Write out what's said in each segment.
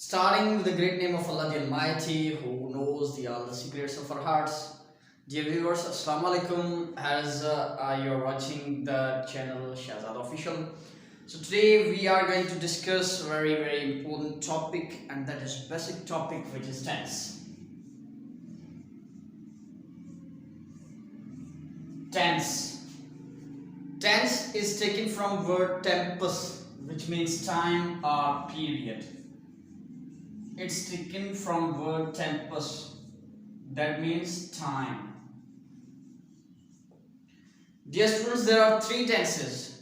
Starting with the great name of Allah the Almighty, who knows all the secrets of our hearts. Dear viewers, Assalamu alaikum. As you're watching the channel Shahzad Official. So today we are going to discuss a very important topic, and that is basic topic, which is tense. Tense. Tense is taken from word tempus, which means time or period. It's taken from word tempus, that means time. Dear students, there are three tenses.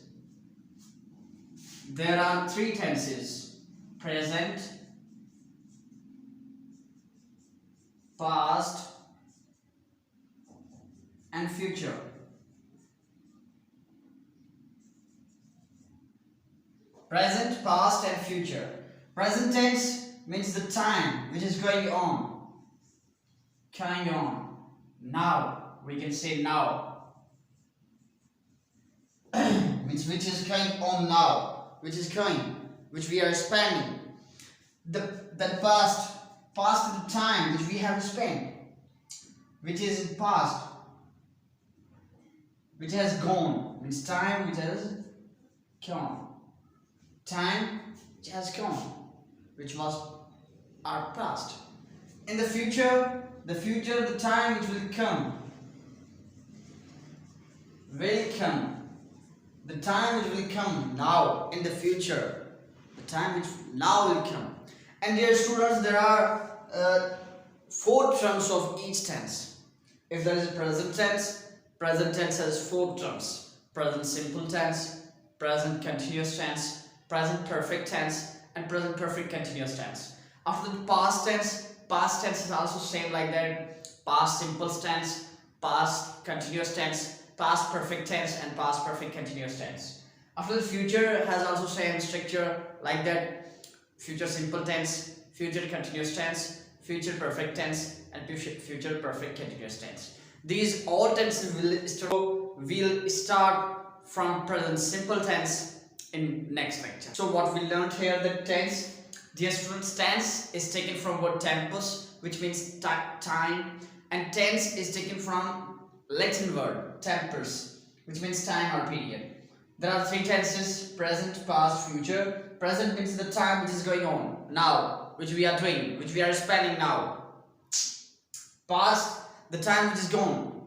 There are three tenses: present, past, and future. Present, past, and future. Present tense means the time which is going on. Now, we can say now. Means which is going on now, which we are spending. The past is the time which we have spent, which is in past, which has gone, means time which has gone. Time which has gone, which was our past. In the future, the time which will come. The time which will come now, in the future. The time which now will come. And dear students, there are four terms of each tense. If there is a present tense has four terms: present simple tense, present continuous tense, present perfect tense, and present perfect continuous tense. After the past tense is also same like that: past simple tense, past continuous tense, past perfect tense, and past perfect continuous tense. After the future has also same structure like that: future simple tense, future continuous tense, future perfect tense, and future perfect continuous tense. These all tenses will start from present simple tense in next lecture. So what we learned here, that tense, dear students, tense is taken from word tempus, which means time, and tense is taken from Latin word tempus, which means time or period. There are three tenses: present, past, future. Present means the time which is going on now, which we are doing, which we are spending now. Past, the time which is gone,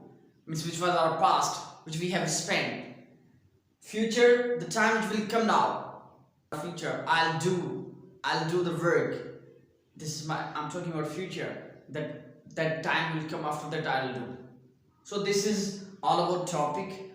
means which was our past, which we have spent. Future, the time which will come now. Future, I'll do the work. I'm talking about future. That time will come, after that I'll do. So this is all about topic.